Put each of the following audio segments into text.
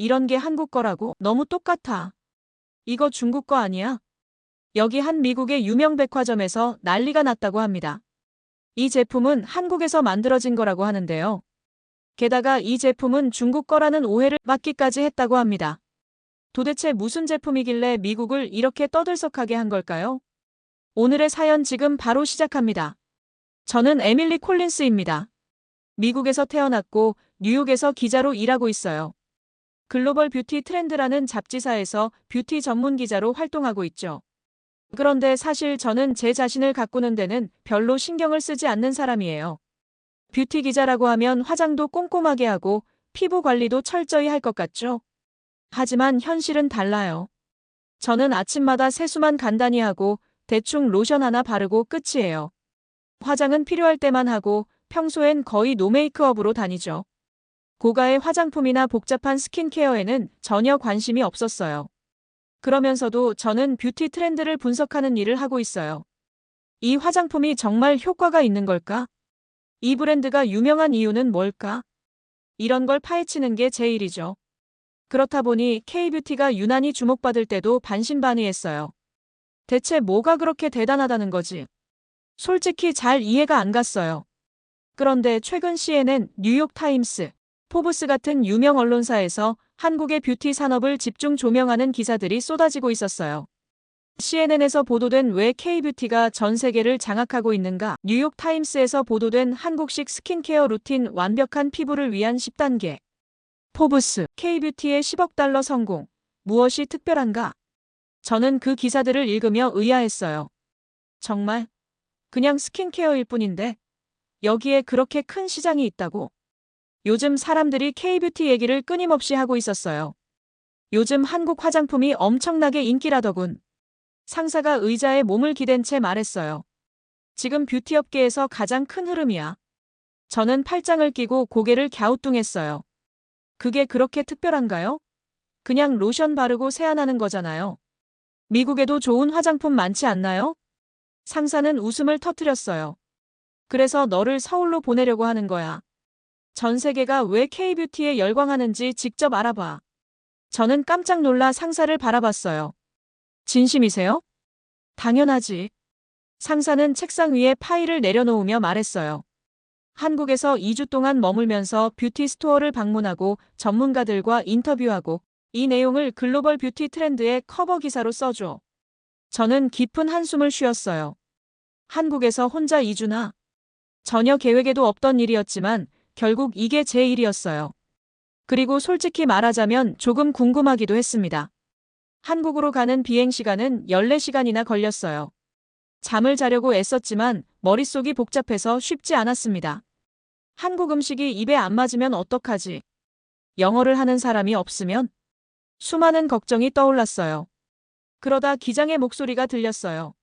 이런 게 한국 거라고? 너무 똑같아. 이거 중국 거 아니야? 여기 한 미국의 유명 백화점에서 난리가 났다고 합니다. 이 제품은 한국에서 만들어진 거라고 하는데요. 게다가 이 제품은 중국 거라는 오해를 받기까지 했다고 합니다. 도대체 무슨 제품이길래 미국을 이렇게 떠들썩하게 한 걸까요? 오늘의 사연 지금 바로 시작합니다. 저는 에밀리 콜린스입니다. 미국에서 태어났고 뉴욕에서 기자로 일하고 있어요. 글로벌 뷰티 트렌드라는 잡지사에서 뷰티 전문 기자로 활동하고 있죠. 그런데 사실 저는 제 자신을 가꾸는 데는 별로 신경을 쓰지 않는 사람이에요. 뷰티 기자라고 하면 화장도 꼼꼼하게 하고 피부 관리도 철저히 할 것 같죠? 하지만 현실은 달라요. 저는 아침마다 세수만 간단히 하고 대충 로션 하나 바르고 끝이에요. 화장은 필요할 때만 하고 평소엔 거의 노 메이크업으로 다니죠. 고가의 화장품이나 복잡한 스킨케어에는 전혀 관심이 없었어요. 그러면서도 저는 뷰티 트렌드를 분석하는 일을 하고 있어요. 이 화장품이 정말 효과가 있는 걸까? 이 브랜드가 유명한 이유는 뭘까? 이런 걸 파헤치는 게 제 일이죠. 그렇다 보니 K뷰티가 유난히 주목받을 때도 반신반의했어요. 대체 뭐가 그렇게 대단하다는 거지? 솔직히 잘 이해가 안 갔어요. 그런데 최근 CNN, 뉴욕타임스, 포브스 같은 유명 언론사에서 한국의 뷰티 산업을 집중 조명하는 기사들이 쏟아지고 있었어요. CNN에서 보도된 왜 K뷰티가 전 세계를 장악하고 있는가, 뉴욕타임스에서 보도된 한국식 스킨케어 루틴 완벽한 피부를 위한 10단계, 포브스, K뷰티의 10억 달러 성공, 무엇이 특별한가? 저는 그 기사들을 읽으며 의아했어요. 정말? 그냥 스킨케어일 뿐인데 여기에 그렇게 큰 시장이 있다고? 요즘 사람들이 K뷰티 얘기를 끊임없이 하고 있었어요. 요즘 한국 화장품이 엄청나게 인기라더군. 상사가 의자에 몸을 기댄 채 말했어요. 지금 뷰티 업계에서 가장 큰 흐름이야. 저는 팔짱을 끼고 고개를 갸우뚱했어요. 그게 그렇게 특별한가요? 그냥 로션 바르고 세안하는 거잖아요. 미국에도 좋은 화장품 많지 않나요? 상사는 웃음을 터뜨렸어요. 그래서 너를 서울로 보내려고 하는 거야. 전 세계가 왜 K뷰티에 열광하는지 직접 알아봐. 저는 깜짝 놀라 상사를 바라봤어요. 진심이세요? 당연하지. 상사는 책상 위에 파일을 내려놓으며 말했어요. 한국에서 2주 동안 머물면서 뷰티 스토어를 방문하고 전문가들과 인터뷰하고 이 내용을 글로벌 뷰티 트렌드의 커버 기사로 써줘. 저는 깊은 한숨을 쉬었어요. 한국에서 혼자 2주나? 전혀 계획에도 없던 일이었지만 결국 이게 제 일이었어요. 그리고 솔직히 말하자면 조금 궁금하기도 했습니다. 한국으로 가는 비행 시간은 14시간이나 걸렸어요. 잠을 자려고 애썼지만 머릿속이 복잡해서 쉽지 않았습니다. 한국 음식이 입에 안 맞으면 어떡하지? 영어를 하는 사람이 없으면? 수많은 걱정이 떠올랐어요. 그러다 기장의 목소리가 들렸어요.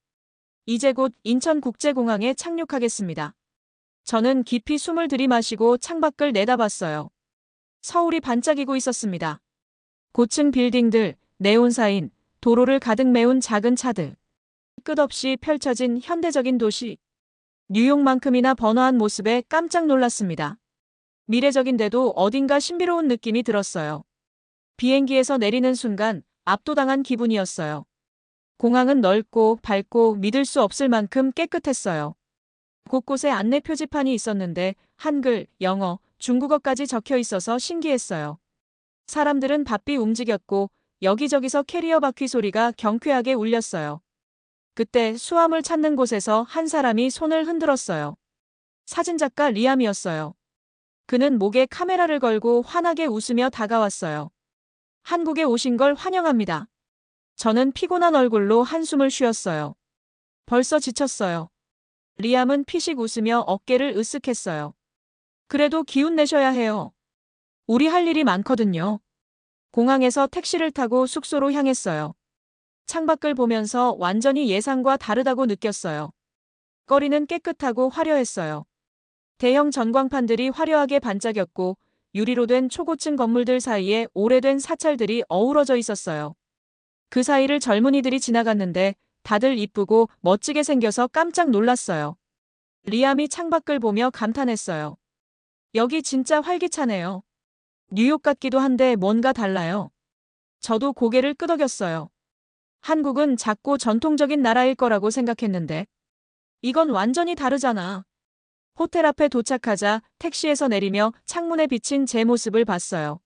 이제 곧 인천국제공항에 착륙하겠습니다. 저는 깊이 숨을 들이마시고 창밖을 내다봤어요. 서울이 반짝이고 있었습니다. 고층 빌딩들, 네온사인, 도로를 가득 메운 작은 차들. 끝없이 펼쳐진 현대적인 도시. 뉴욕만큼이나 번화한 모습에 깜짝 놀랐습니다. 미래적인데도 어딘가 신비로운 느낌이 들었어요. 비행기에서 내리는 순간 압도당한 기분이었어요. 공항은 넓고 밝고 믿을 수 없을 만큼 깨끗했어요. 곳곳에 안내 표지판이 있었는데 한글, 영어, 중국어까지 적혀 있어서 신기했어요. 사람들은 바삐 움직였고 여기저기서 캐리어 바퀴 소리가 경쾌하게 울렸어요. 그때 수암을 찾는 곳에서 한 사람이 손을 흔들었어요. 사진작가 리암이었어요. 그는 목에 카메라를 걸고 환하게 웃으며 다가왔어요. 한국에 오신 걸 환영합니다. 저는 피곤한 얼굴로 한숨을 쉬었어요. 벌써 지쳤어요. 리암은 피식 웃으며 어깨를 으쓱했어요. 그래도 기운 내셔야 해요. 우리 할 일이 많거든요. 공항에서 택시를 타고 숙소로 향했어요. 창밖을 보면서 완전히 예상과 다르다고 느꼈어요. 거리는 깨끗하고 화려했어요. 대형 전광판들이 화려하게 반짝였고 유리로 된 초고층 건물들 사이에 오래된 사찰들이 어우러져 있었어요. 그 사이를 젊은이들이 지나갔는데 다들 이쁘고 멋지게 생겨서 깜짝 놀랐어요. 리암이 창밖을 보며 감탄했어요. 여기 진짜 활기차네요. 뉴욕 같기도 한데 뭔가 달라요. 저도 고개를 끄덕였어요. 한국은 작고 전통적인 나라일 거라고 생각했는데 이건 완전히 다르잖아. 호텔 앞에 도착하자 택시에서 내리며 창문에 비친 제 모습을 봤어요.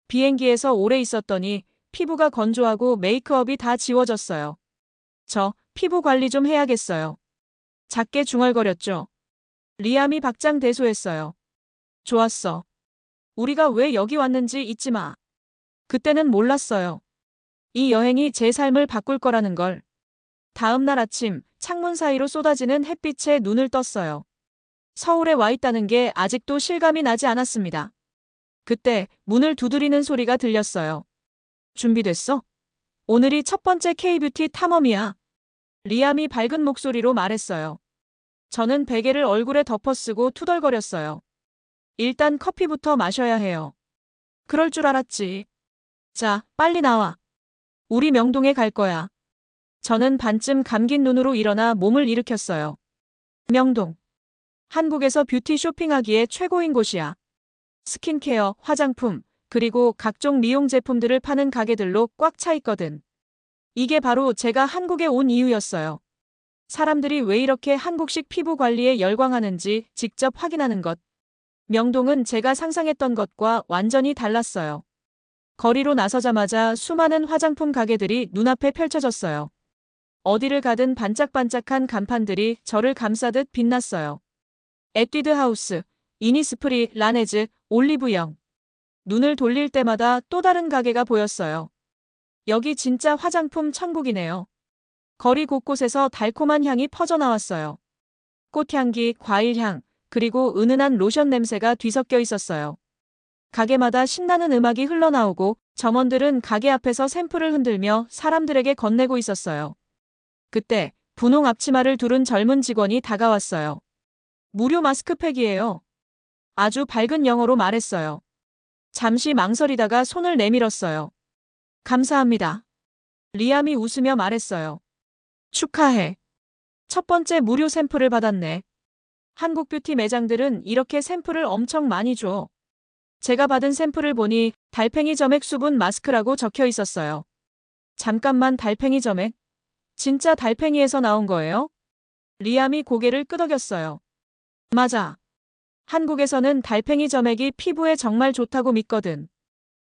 비행기에서 오래 있었더니 피부가 건조하고 메이크업이 다 지워졌어요. 저 피부 관리 좀 해야겠어요. 작게 중얼거렸죠. 리암이 박장대소했어요. 좋았어. 우리가 왜 여기 왔는지 잊지 마. 그때는 몰랐어요. 이 여행이 제 삶을 바꿀 거라는 걸. 다음 날 아침 창문 사이로 쏟아지는 햇빛에 눈을 떴어요. 서울에 와 있다는 게 아직도 실감이 나지 않았습니다. 그때 문을 두드리는 소리가 들렸어요. 준비됐어? 오늘이 첫 번째 K뷰티 탐험이야. 리암이 밝은 목소리로 말했어요. 저는 베개를 얼굴에 덮어쓰고 투덜거렸어요. 일단 커피부터 마셔야 해요. 그럴 줄 알았지. 자, 빨리 나와. 우리 명동에 갈 거야. 저는 반쯤 감긴 눈으로 일어나 몸을 일으켰어요. 명동. 한국에서 뷰티 쇼핑하기에 최고인 곳이야. 스킨케어, 화장품, 그리고 각종 미용 제품들을 파는 가게들로 꽉 차 있거든. 이게 바로 제가 한국에 온 이유였어요. 사람들이 왜 이렇게 한국식 피부 관리에 열광하는지 직접 확인하는 것. 명동은 제가 상상했던 것과 완전히 달랐어요. 거리로 나서자마자 수많은 화장품 가게들이 눈앞에 펼쳐졌어요. 어디를 가든 반짝반짝한 간판들이 저를 감싸듯 빛났어요. 에뛰드 하우스, 이니스프리, 라네즈, 올리브영. 눈을 돌릴 때마다 또 다른 가게가 보였어요. 여기 진짜 화장품 천국이네요. 거리 곳곳에서 달콤한 향이 퍼져나왔어요. 꽃향기, 과일향, 그리고 은은한 로션 냄새가 뒤섞여 있었어요. 가게마다 신나는 음악이 흘러나오고 점원들은 가게 앞에서 샘플을 흔들며 사람들에게 건네고 있었어요. 그때 분홍 앞치마를 두른 젊은 직원이 다가왔어요. 무료 마스크팩이에요. 아주 밝은 영어로 말했어요. 잠시 망설이다가 손을 내밀었어요. 감사합니다. 리암이 웃으며 말했어요. 축하해. 첫 번째 무료 샘플을 받았네. 한국 뷰티 매장들은 이렇게 샘플을 엄청 많이 줘. 제가 받은 샘플을 보니 달팽이 점액 수분 마스크라고 적혀 있었어요. 잠깐만, 달팽이 점액? 진짜 달팽이에서 나온 거예요? 리암이 고개를 끄덕였어요. 맞아. 한국에서는 달팽이 점액이 피부에 정말 좋다고 믿거든.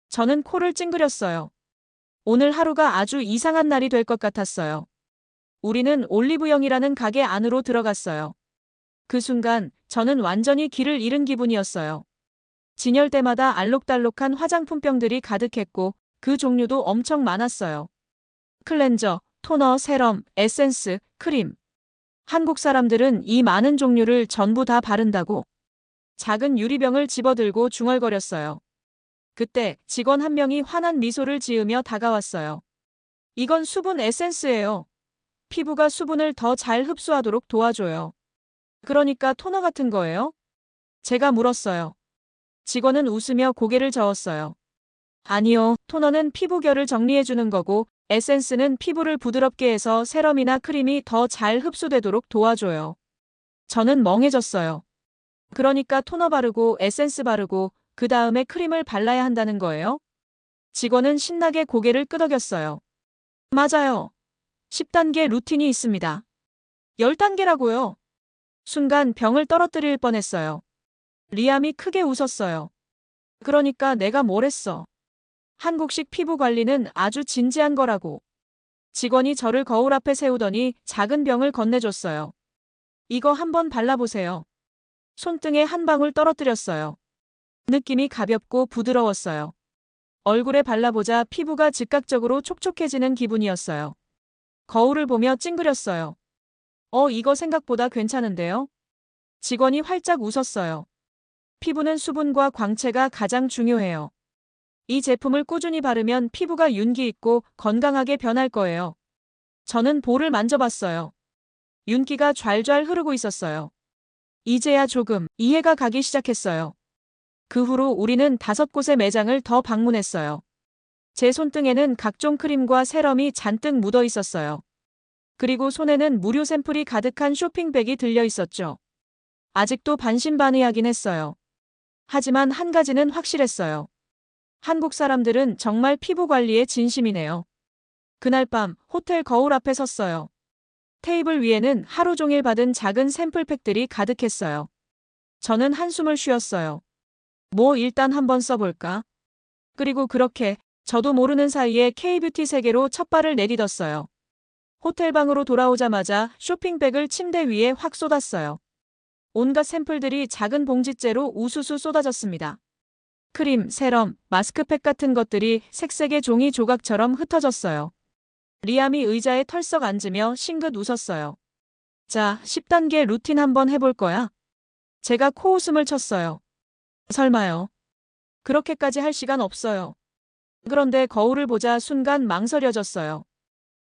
저는 코를 찡그렸어요. 오늘 하루가 아주 이상한 날이 될 것 같았어요. 우리는 올리브영이라는 가게 안으로 들어갔어요. 그 순간 저는 완전히 길을 잃은 기분이었어요. 진열대마다 알록달록한 화장품병들이 가득했고 그 종류도 엄청 많았어요. 클렌저, 토너, 세럼, 에센스, 크림. 한국 사람들은 이 많은 종류를 전부 다 바른다고. 작은 유리병을 집어들고 중얼거렸어요. 그때 직원 한 명이 환한 미소를 지으며 다가왔어요. 이건 수분 에센스예요. 피부가 수분을 더 잘 흡수하도록 도와줘요. 그러니까 토너 같은 거예요? 제가 물었어요. 직원은 웃으며 고개를 저었어요. 아니요, 토너는 피부결을 정리해주는 거고 에센스는 피부를 부드럽게 해서 세럼이나 크림이 더 잘 흡수되도록 도와줘요. 저는 멍해졌어요. 그러니까 토너 바르고 에센스 바르고 그 다음에 크림을 발라야 한다는 거예요? 직원은 신나게 고개를 끄덕였어요. 맞아요. 10단계 루틴이 있습니다. 10단계라고요. 순간 병을 떨어뜨릴 뻔했어요. 리암이 크게 웃었어요. 그러니까 내가 뭘 했어. 한국식 피부 관리는 아주 진지한 거라고. 직원이 저를 거울 앞에 세우더니 작은 병을 건네줬어요. 이거 한번 발라보세요. 손등에 한 방울 떨어뜨렸어요. 느낌이 가볍고 부드러웠어요. 얼굴에 발라보자 피부가 즉각적으로 촉촉해지는 기분이었어요. 거울을 보며 찡그렸어요. 이거 생각보다 괜찮은데요? 직원이 활짝 웃었어요. 피부는 수분과 광채가 가장 중요해요. 이 제품을 꾸준히 바르면 피부가 윤기 있고 건강하게 변할 거예요. 저는 볼을 만져봤어요. 윤기가 좔좔 흐르고 있었어요. 이제야 조금 이해가 가기 시작했어요. 그 후로 우리는 5곳의 매장을 더 방문했어요. 제 손등에는 각종 크림과 세럼이 잔뜩 묻어 있었어요. 그리고 손에는 무료 샘플이 가득한 쇼핑백이 들려 있었죠. 아직도 반신반의하긴 했어요. 하지만 한 가지는 확실했어요. 한국 사람들은 정말 피부 관리에 진심이네요. 그날 밤 호텔 거울 앞에 섰어요. 테이블 위에는 하루 종일 받은 작은 샘플팩들이 가득했어요. 저는 한숨을 쉬었어요. 뭐 일단 한번 써볼까? 그리고 그렇게 저도 모르는 사이에 K뷰티 세계로 첫 발을 내딛었어요. 호텔 방으로 돌아오자마자 쇼핑백을 침대 위에 확 쏟았어요. 온갖 샘플들이 작은 봉지째로 우수수 쏟아졌습니다. 크림, 세럼, 마스크팩 같은 것들이 색색의 종이 조각처럼 흩어졌어요. 리암이 의자에 털썩 앉으며 싱긋 웃었어요. 자, 10단계 루틴 한번 해볼 거야. 제가 코웃음을 쳤어요. 설마요. 그렇게까지 할 시간 없어요. 그런데 거울을 보자 순간 망설여졌어요.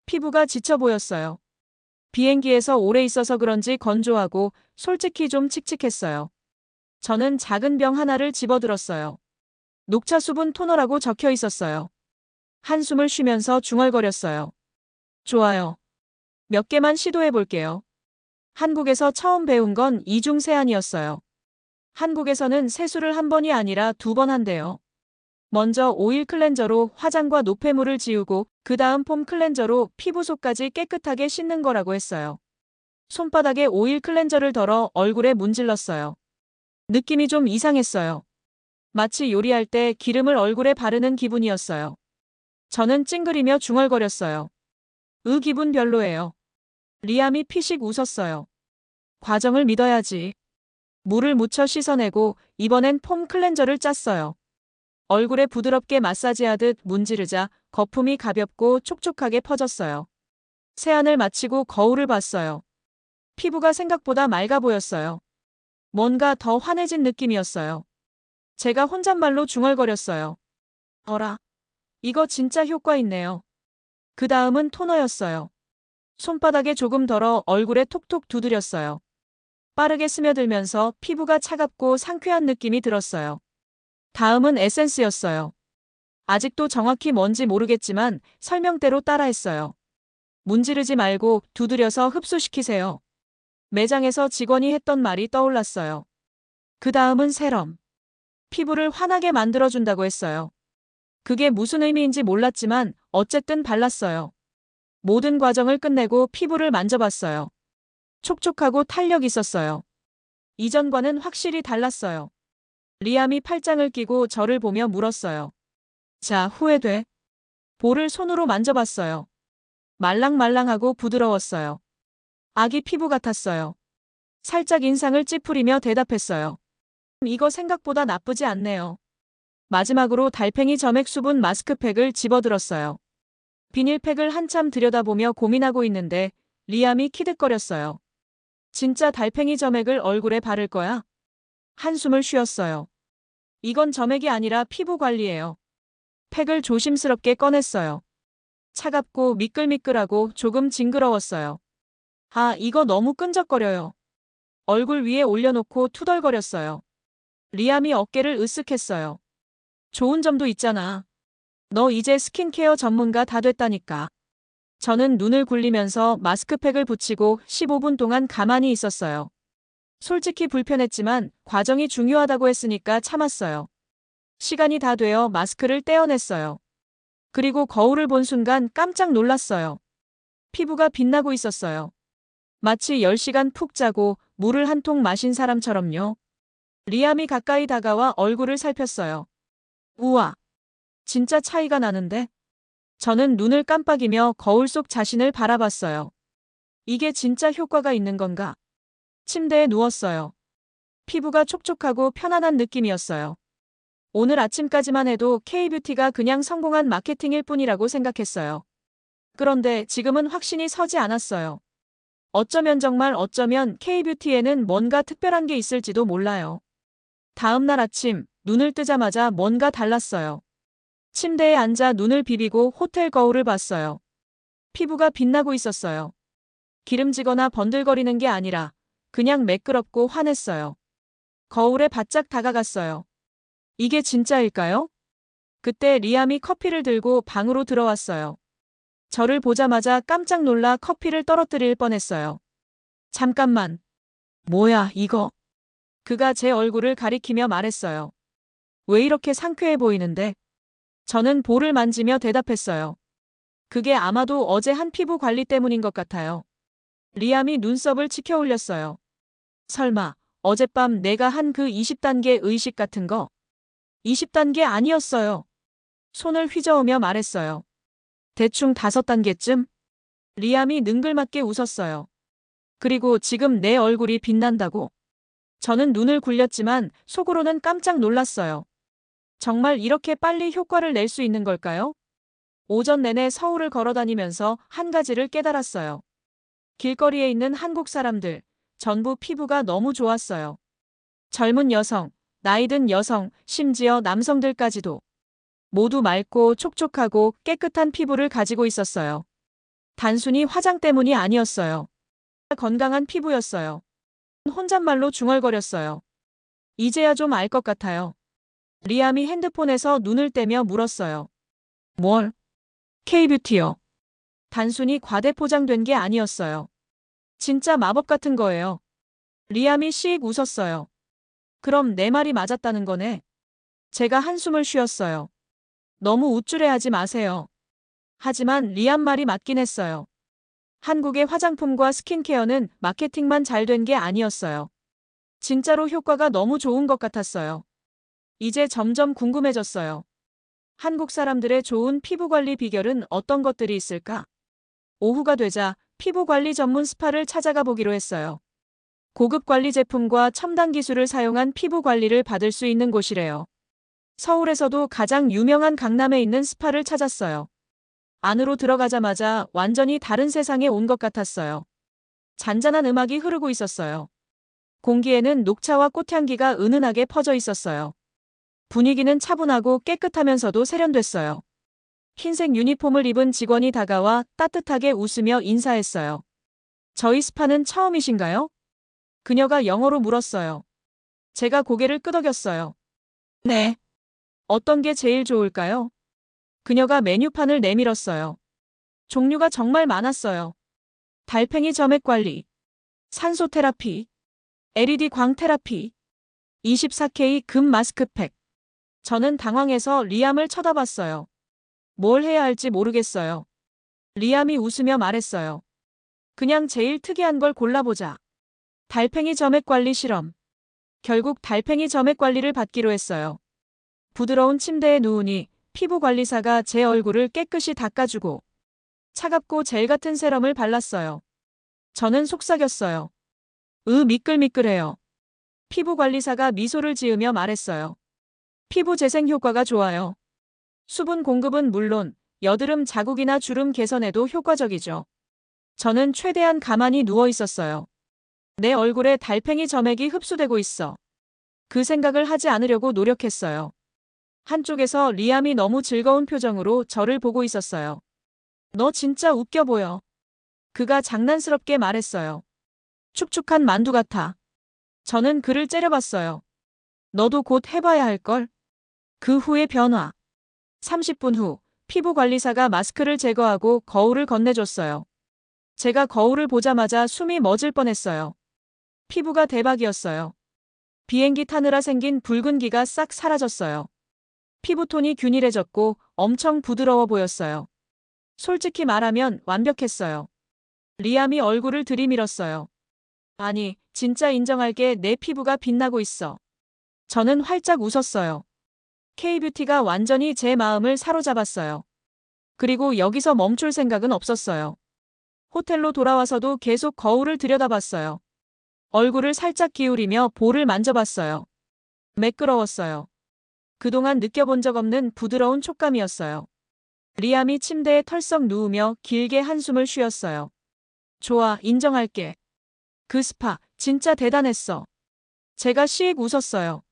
피부가 지쳐 보였어요. 비행기에서 오래 있어서 그런지 건조하고 솔직히 좀 칙칙했어요. 저는 작은 병 하나를 집어들었어요. 녹차 수분 토너라고 적혀 있었어요. 한숨을 쉬면서 중얼거렸어요. 좋아요. 몇 개만 시도해 볼게요. 한국에서 처음 배운 건 이중 세안이었어요. 한국에서는 세수를 한 번이 아니라 2번 한대요. 먼저 오일 클렌저로 화장과 노폐물을 지우고 그 다음 폼 클렌저로 피부 속까지 깨끗하게 씻는 거라고 했어요. 손바닥에 오일 클렌저를 덜어 얼굴에 문질렀어요. 느낌이 좀 이상했어요. 마치 요리할 때 기름을 얼굴에 바르는 기분이었어요. 저는 찡그리며 중얼거렸어요. 기분 별로예요. 리암이 피식 웃었어요. 과정을 믿어야지. 물을 묻혀 씻어내고 이번엔 폼 클렌저를 짰어요. 얼굴에 부드럽게 마사지하듯 문지르자 거품이 가볍고 촉촉하게 퍼졌어요. 세안을 마치고 거울을 봤어요. 피부가 생각보다 맑아 보였어요. 뭔가 더 환해진 느낌이었어요. 제가 혼잣말로 중얼거렸어요. 어라, 이거 진짜 효과 있네요. 그 다음은 토너였어요. 손바닥에 조금 덜어 얼굴에 톡톡 두드렸어요. 빠르게 스며들면서 피부가 차갑고 상쾌한 느낌이 들었어요. 다음은 에센스였어요. 아직도 정확히 뭔지 모르겠지만 설명대로 따라했어요. 문지르지 말고 두드려서 흡수시키세요. 매장에서 직원이 했던 말이 떠올랐어요. 그 다음은 세럼. 피부를 환하게 만들어준다고 했어요. 그게 무슨 의미인지 몰랐지만 어쨌든 발랐어요. 모든 과정을 끝내고 피부를 만져봤어요. 촉촉하고 탄력 있었어요. 이전과는 확실히 달랐어요. 리암이 팔짱을 끼고 저를 보며 물었어요. 자, 후회돼? 볼을 손으로 만져봤어요. 말랑말랑하고 부드러웠어요. 아기 피부 같았어요. 살짝 인상을 찌푸리며 대답했어요. 이거 생각보다 나쁘지 않네요. 마지막으로 달팽이 점액 수분 마스크팩을 집어들었어요. 비닐팩을 한참 들여다보며 고민하고 있는데 리암이 키득거렸어요. 진짜 달팽이 점액을 얼굴에 바를 거야? 한숨을 쉬었어요. 이건 점액이 아니라 피부 관리예요. 팩을 조심스럽게 꺼냈어요. 차갑고 미끌미끌하고 조금 징그러웠어요. 아, 이거 너무 끈적거려요. 얼굴 위에 올려놓고 투덜거렸어요. 리암이 어깨를 으쓱했어요. 좋은 점도 있잖아. 너 이제 스킨케어 전문가 다 됐다니까. 저는 눈을 굴리면서 마스크팩을 붙이고 15분 동안 가만히 있었어요. 솔직히 불편했지만 과정이 중요하다고 했으니까 참았어요. 시간이 다 되어 마스크를 떼어냈어요. 그리고 거울을 본 순간 깜짝 놀랐어요. 피부가 빛나고 있었어요. 마치 10시간 푹 자고 물을 한 통 마신 사람처럼요. 리암이 가까이 다가와 얼굴을 살폈어요. 우와, 진짜 차이가 나는데? 저는 눈을 깜빡이며 거울 속 자신을 바라봤어요. 이게 진짜 효과가 있는 건가? 침대에 누웠어요. 피부가 촉촉하고 편안한 느낌이었어요. 오늘 아침까지만 해도 K뷰티가 그냥 성공한 마케팅일 뿐이라고 생각했어요. 그런데 지금은 확신이 서지 않았어요. 어쩌면 K뷰티에는 뭔가 특별한 게 있을지도 몰라요. 다음 날 아침, 눈을 뜨자마자 뭔가 달랐어요. 침대에 앉아 눈을 비비고 호텔 거울을 봤어요. 피부가 빛나고 있었어요. 기름지거나 번들거리는 게 아니라 그냥 매끄럽고 환했어요. 거울에 바짝 다가갔어요. 이게 진짜일까요? 그때 리암이 커피를 들고 방으로 들어왔어요. 저를 보자마자 깜짝 놀라 커피를 떨어뜨릴 뻔했어요. 잠깐만. 뭐야, 이거? 그가 제 얼굴을 가리키며 말했어요. 왜 이렇게 상쾌해 보이는데? 저는 볼을 만지며 대답했어요. 그게 아마도 어제 한 피부 관리 때문인 것 같아요. 리암이 눈썹을 치켜 올렸어요. 설마 어젯밤 내가 한 그 20단계 의식 같은 거? 20단계 아니었어요. 손을 휘저으며 말했어요. 대충 5단계쯤? 리암이 능글맞게 웃었어요. 그리고 지금 내 얼굴이 빛난다고? 저는 눈을 굴렸지만 속으로는 깜짝 놀랐어요. 정말 이렇게 빨리 효과를 낼 수 있는 걸까요? 오전 내내 서울을 걸어다니면서 한 가지를 깨달았어요. 길거리에 있는 한국 사람들, 전부 피부가 너무 좋았어요. 젊은 여성, 나이든 여성, 심지어 남성들까지도 모두 맑고 촉촉하고 깨끗한 피부를 가지고 있었어요. 단순히 화장 때문이 아니었어요. 건강한 피부였어요. 혼잣말로 중얼거렸어요. 이제야 좀 알 것 같아요. 리암이 핸드폰에서 눈을 떼며 물었어요. 뭘? K뷰티요. 단순히 과대포장된 게 아니었어요. 진짜 마법 같은 거예요. 리암이 씩 웃었어요. 그럼 내 말이 맞았다는 거네. 제가 한숨을 쉬었어요. 너무 우쭐해하지 마세요. 하지만 리암 말이 맞긴 했어요. 한국의 화장품과 스킨케어는 마케팅만 잘 된 게 아니었어요. 진짜로 효과가 너무 좋은 것 같았어요. 이제 점점 궁금해졌어요. 한국 사람들의 좋은 피부 관리 비결은 어떤 것들이 있을까? 오후가 되자 피부 관리 전문 스파를 찾아가 보기로 했어요. 고급 관리 제품과 첨단 기술을 사용한 피부 관리를 받을 수 있는 곳이래요. 서울에서도 가장 유명한 강남에 있는 스파를 찾았어요. 안으로 들어가자마자 완전히 다른 세상에 온 것 같았어요. 잔잔한 음악이 흐르고 있었어요. 공기에는 녹차와 꽃향기가 은은하게 퍼져 있었어요. 분위기는 차분하고 깨끗하면서도 세련됐어요. 흰색 유니폼을 입은 직원이 다가와 따뜻하게 웃으며 인사했어요. 저희 스파는 처음이신가요? 그녀가 영어로 물었어요. 제가 고개를 끄덕였어요. 네. 어떤 게 제일 좋을까요? 그녀가 메뉴판을 내밀었어요. 종류가 정말 많았어요. 달팽이 점액 관리, 산소 테라피, LED 광 테라피, 24K 금 마스크팩. 저는 당황해서 리암을 쳐다봤어요. 뭘 해야 할지 모르겠어요. 리암이 웃으며 말했어요. 그냥 제일 특이한 걸 골라보자. 달팽이 점액 관리 실험. 결국 달팽이 점액 관리를 받기로 했어요. 부드러운 침대에 누우니 피부 관리사가 제 얼굴을 깨끗이 닦아주고 차갑고 젤 같은 세럼을 발랐어요. 저는 속삭였어요. 미끌미끌해요. 피부 관리사가 미소를 지으며 말했어요. 피부 재생 효과가 좋아요. 수분 공급은 물론 여드름 자국이나 주름 개선에도 효과적이죠. 저는 최대한 가만히 누워 있었어요. 내 얼굴에 달팽이 점액이 흡수되고 있어. 그 생각을 하지 않으려고 노력했어요. 한쪽에서 리암이 너무 즐거운 표정으로 저를 보고 있었어요. 너 진짜 웃겨 보여. 그가 장난스럽게 말했어요. 축축한 만두 같아. 저는 그를 째려봤어요. 너도 곧 해봐야 할걸? 그 후의 변화. 30분 후 피부 관리사가 마스크를 제거하고 거울을 건네줬어요. 제가 거울을 보자마자 숨이 멎을 뻔했어요. 피부가 대박이었어요. 비행기 타느라 생긴 붉은기가 싹 사라졌어요. 피부톤이 균일해졌고 엄청 부드러워 보였어요. 솔직히 말하면 완벽했어요. 리암이 얼굴을 들이밀었어요. 아니, 진짜 인정할게 내 피부가 빛나고 있어. 저는 활짝 웃었어요. K뷰티가 완전히 제 마음을 사로잡았어요. 그리고 여기서 멈출 생각은 없었어요. 호텔로 돌아와서도 계속 거울을 들여다봤어요. 얼굴을 살짝 기울이며 볼을 만져봤어요. 매끄러웠어요. 그동안 느껴본 적 없는 부드러운 촉감이었어요. 리암이 침대에 털썩 누우며 길게 한숨을 쉬었어요. 좋아, 인정할게. 그 스파, 진짜 대단했어. 제가 씩 웃었어요.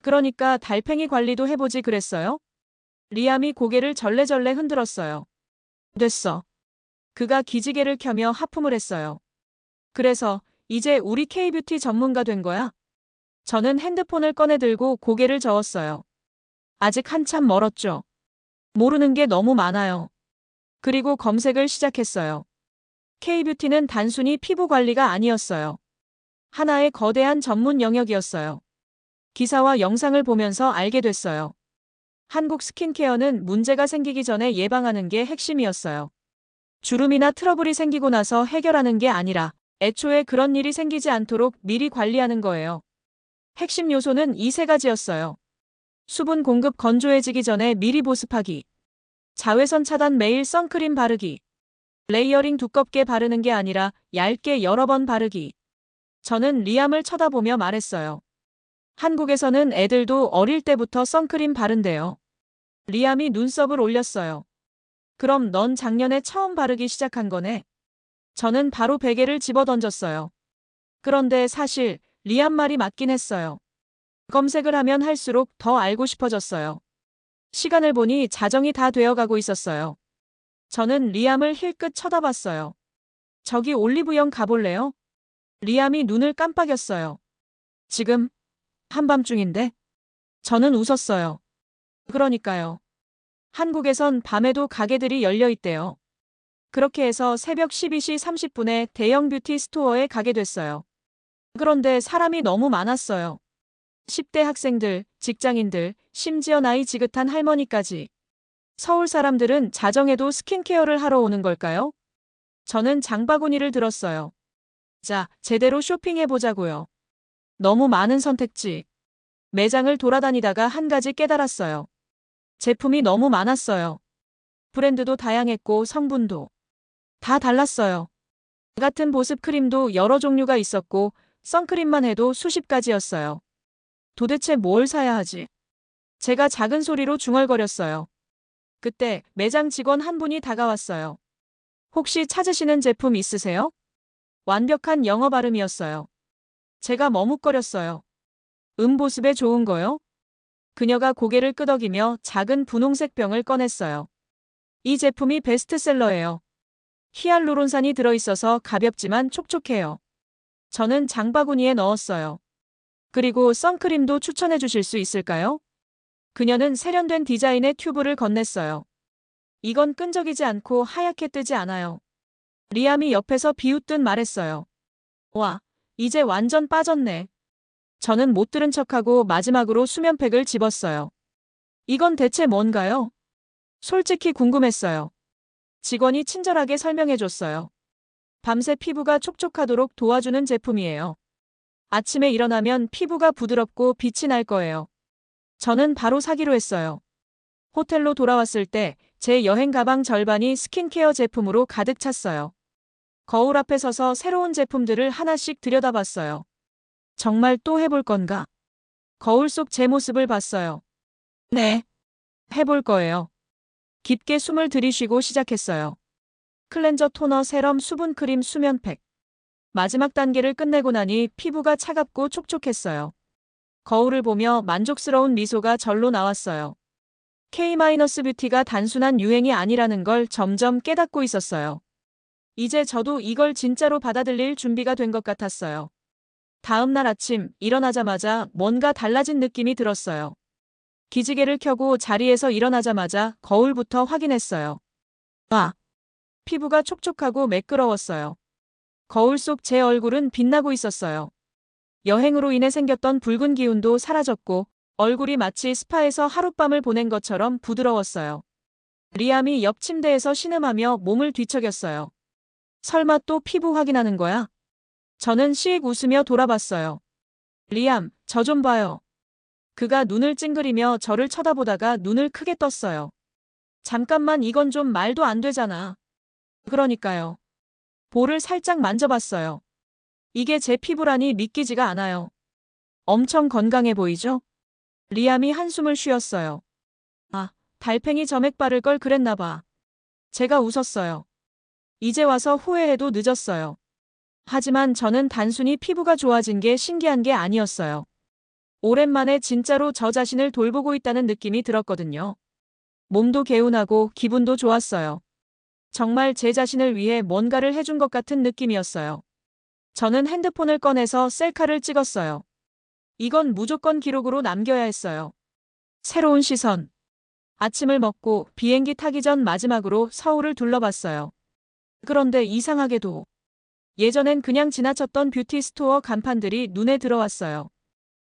그러니까 달팽이 관리도 해보지 그랬어요? 리암이 고개를 절레절레 흔들었어요. 됐어. 그가 기지개를 켜며 하품을 했어요. 그래서 이제 우리 K뷰티 전문가 된 거야? 저는 핸드폰을 꺼내 들고 고개를 저었어요. 아직 한참 멀었죠. 모르는 게 너무 많아요. 그리고 검색을 시작했어요. K뷰티는 단순히 피부 관리가 아니었어요. 하나의 거대한 전문 영역이었어요. 기사와 영상을 보면서 알게 됐어요. 한국 스킨케어는 문제가 생기기 전에 예방하는 게 핵심이었어요. 주름이나 트러블이 생기고 나서 해결하는 게 아니라 애초에 그런 일이 생기지 않도록 미리 관리하는 거예요. 핵심 요소는 이 세 가지였어요. 수분 공급 건조해지기 전에 미리 보습하기. 자외선 차단 매일 선크림 바르기. 레이어링 두껍게 바르는 게 아니라 얇게 여러 번 바르기. 저는 리암을 쳐다보며 말했어요. 한국에서는 애들도 어릴 때부터 선크림 바른대요. 리암이 눈썹을 올렸어요. 그럼 넌 작년에 처음 바르기 시작한 거네. 저는 바로 베개를 집어던졌어요. 그런데 사실 리암 말이 맞긴 했어요. 검색을 하면 할수록 더 알고 싶어졌어요. 시간을 보니 자정이 다 되어가고 있었어요. 저는 리암을 힐끗 쳐다봤어요. 저기 올리브영 가볼래요? 리암이 눈을 깜빡였어요. 지금? 한밤중인데? 저는 웃었어요. 그러니까요. 한국에선 밤에도 가게들이 열려 있대요. 그렇게 해서 새벽 12시 30분에 대형 뷰티 스토어에 가게 됐어요. 그런데 사람이 너무 많았어요. 10대 학생들, 직장인들, 심지어 나이 지긋한 할머니까지. 서울 사람들은 자정에도 스킨케어를 하러 오는 걸까요? 저는 장바구니를 들었어요. 자, 제대로 쇼핑해보자고요. 너무 많은 선택지. 매장을 돌아다니다가 한 가지 깨달았어요. 제품이 너무 많았어요. 브랜드도 다양했고 성분도 다 달랐어요. 같은 보습 크림도 여러 종류가 있었고 선크림만 해도 수십 가지였어요. 도대체 뭘 사야 하지? 제가 작은 소리로 중얼거렸어요. 그때 매장 직원 한 분이 다가왔어요. 혹시 찾으시는 제품 있으세요? 완벽한 영어 발음이었어요. 제가 머뭇거렸어요. 보습에 좋은 거요? 그녀가 고개를 끄덕이며 작은 분홍색 병을 꺼냈어요. 이 제품이 베스트셀러예요. 히알루론산이 들어있어서 가볍지만 촉촉해요. 저는 장바구니에 넣었어요. 그리고 선크림도 추천해 주실 수 있을까요? 그녀는 세련된 디자인의 튜브를 건넸어요. 이건 끈적이지 않고 하얗게 뜨지 않아요. 리암이 옆에서 비웃듯 말했어요. 와, 이제 완전 빠졌네. 저는 못 들은 척하고 마지막으로 수면팩을 집었어요. 이건 대체 뭔가요? 솔직히 궁금했어요. 직원이 친절하게 설명해줬어요. 밤새 피부가 촉촉하도록 도와주는 제품이에요. 아침에 일어나면 피부가 부드럽고 빛이 날 거예요. 저는 바로 사기로 했어요. 호텔로 돌아왔을 때 제 여행 가방 절반이 스킨케어 제품으로 가득 찼어요. 거울 앞에 서서 새로운 제품들을 하나씩 들여다봤어요. 정말 또 해볼 건가? 거울 속 제 모습을 봤어요. 네, 해볼 거예요. 깊게 숨을 들이쉬고 시작했어요. 클렌저 토너 세럼 수분크림 수면팩. 마지막 단계를 끝내고 나니 피부가 차갑고 촉촉했어요. 거울을 보며 만족스러운 미소가 절로 나왔어요. K-뷰티가 단순한 유행이 아니라는 걸 점점 깨닫고 있었어요. 이제 저도 이걸 진짜로 받아들일 준비가 된 것 같았어요. 다음 날 아침 일어나자마자 뭔가 달라진 느낌이 들었어요. 기지개를 켜고 자리에서 일어나자마자 거울부터 확인했어요. 아, 피부가 촉촉하고 매끄러웠어요. 거울 속 제 얼굴은 빛나고 있었어요. 여행으로 인해 생겼던 붉은 기운도 사라졌고 얼굴이 마치 스파에서 하룻밤을 보낸 것처럼 부드러웠어요. 리암이 옆 침대에서 신음하며 몸을 뒤척였어요. 설마 또 피부 확인하는 거야? 저는 씩 웃으며 돌아봤어요. 리암, 저 좀 봐요. 그가 눈을 찡그리며 저를 쳐다보다가 눈을 크게 떴어요. 잠깐만, 이건 좀 말도 안 되잖아. 그러니까요. 볼을 살짝 만져봤어요. 이게 제 피부라니 믿기지가 않아요. 엄청 건강해 보이죠? 리암이 한숨을 쉬었어요. 아, 달팽이 점액 바를 걸 그랬나 봐. 제가 웃었어요. 이제 와서 후회해도 늦었어요. 하지만 저는 단순히 피부가 좋아진 게 신기한 게 아니었어요. 오랜만에 진짜로 저 자신을 돌보고 있다는 느낌이 들었거든요. 몸도 개운하고 기분도 좋았어요. 정말 제 자신을 위해 뭔가를 해준 것 같은 느낌이었어요. 저는 핸드폰을 꺼내서 셀카를 찍었어요. 이건 무조건 기록으로 남겨야 했어요. 새로운 시선. 아침을 먹고 비행기 타기 전 마지막으로 서울을 둘러봤어요. 그런데 이상하게도 예전엔 그냥 지나쳤던 뷰티 스토어 간판들이 눈에 들어왔어요.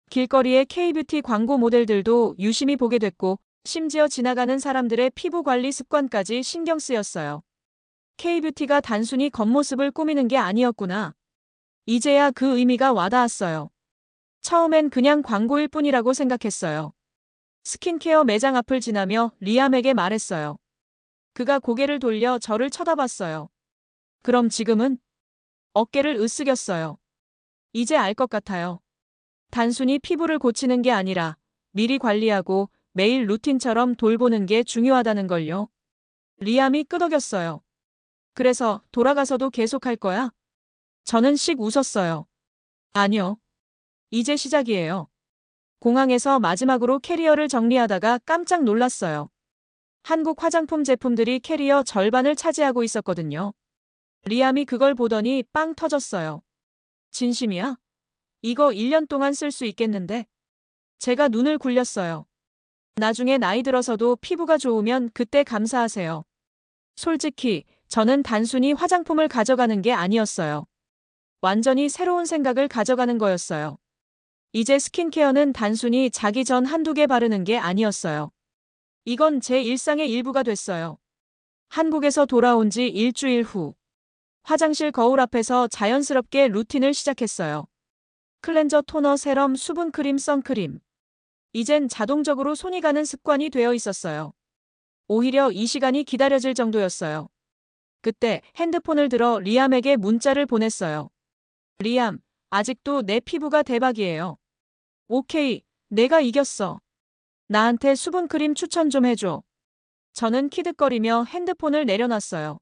길거리의 K-뷰티 광고 모델들도 유심히 보게 됐고 심지어 지나가는 사람들의 피부 관리 습관까지 신경 쓰였어요. K뷰티가 단순히 겉모습을 꾸미는 게 아니었구나. 이제야 그 의미가 와닿았어요. 처음엔 그냥 광고일 뿐이라고 생각했어요. 스킨케어 매장 앞을 지나며 리암에게 말했어요. 그가 고개를 돌려 저를 쳐다봤어요. 그럼 지금은? 어깨를 으쓱였어요. 이제 알 것 같아요. 단순히 피부를 고치는 게 아니라 미리 관리하고 매일 루틴처럼 돌보는 게 중요하다는 걸요. 리암이 끄덕였어요. 그래서 돌아가서도 계속할 거야? 저는 씩 웃었어요. 아니요. 이제 시작이에요. 공항에서 마지막으로 캐리어를 정리하다가 깜짝 놀랐어요. 한국 화장품 제품들이 캐리어 절반을 차지하고 있었거든요. 리암이 그걸 보더니 빵 터졌어요. 진심이야? 이거 1년 동안 쓸 수 있겠는데? 제가 눈을 굴렸어요. 나중에 나이 들어서도 피부가 좋으면 그때 감사하세요. 솔직히 저는 단순히 화장품을 가져가는 게 아니었어요. 완전히 새로운 생각을 가져가는 거였어요. 이제 스킨케어는 단순히 자기 전 한두 개 바르는 게 아니었어요. 이건 제 일상의 일부가 됐어요. 한국에서 돌아온 지 일주일 후, 화장실 거울 앞에서 자연스럽게 루틴을 시작했어요. 클렌저, 토너, 세럼, 수분크림, 선크림. 이젠 자동적으로 손이 가는 습관이 되어 있었어요. 오히려 이 시간이 기다려질 정도였어요. 그때 핸드폰을 들어 리암에게 문자를 보냈어요. 리암, 아직도 내 피부가 대박이에요. 오케이, 내가 이겼어. 나한테 수분크림 추천 좀 해줘. 저는 키득거리며 핸드폰을 내려놨어요.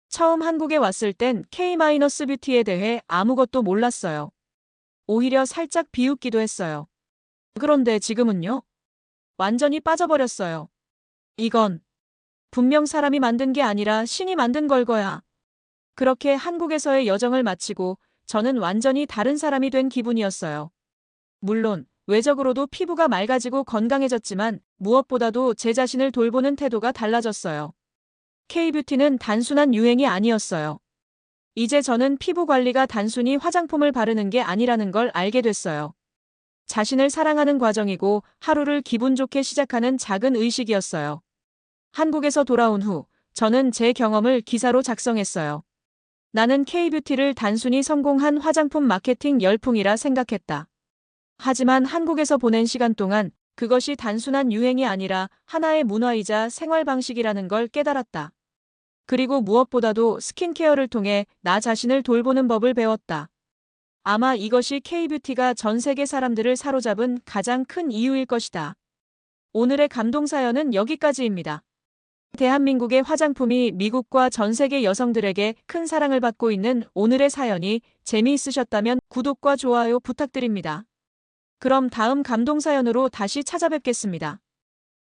처음 한국에 왔을 땐 K-뷰티에 대해 아무것도 몰랐어요. 오히려 살짝 비웃기도 했어요. 그런데 지금은요? 완전히 빠져버렸어요. 이건 분명 사람이 만든 게 아니라 신이 만든 걸 거야. 그렇게 한국에서의 여정을 마치고 저는 완전히 다른 사람이 된 기분이었어요. 물론 외적으로도 피부가 맑아지고 건강해졌지만 무엇보다도 제 자신을 돌보는 태도가 달라졌어요. K뷰티는 단순한 유행이 아니었어요. 이제 저는 피부 관리가 단순히 화장품을 바르는 게 아니라는 걸 알게 됐어요. 자신을 사랑하는 과정이고 하루를 기분 좋게 시작하는 작은 의식이었어요. 한국에서 돌아온 후 저는 제 경험을 기사로 작성했어요. 나는 K뷰티를 단순히 성공한 화장품 마케팅 열풍이라 생각했다. 하지만 한국에서 보낸 시간 동안 그것이 단순한 유행이 아니라 하나의 문화이자 생활 방식이라는 걸 깨달았다. 그리고 무엇보다도 스킨케어를 통해 나 자신을 돌보는 법을 배웠다. 아마 이것이 K뷰티가 전 세계 사람들을 사로잡은 가장 큰 이유일 것이다. 오늘의 감동 사연은 여기까지입니다. 대한민국의 화장품이 미국과 전 세계 여성들에게 큰 사랑을 받고 있는 오늘의 사연이 재미있으셨다면 구독과 좋아요 부탁드립니다. 그럼 다음 감동 사연으로 다시 찾아뵙겠습니다.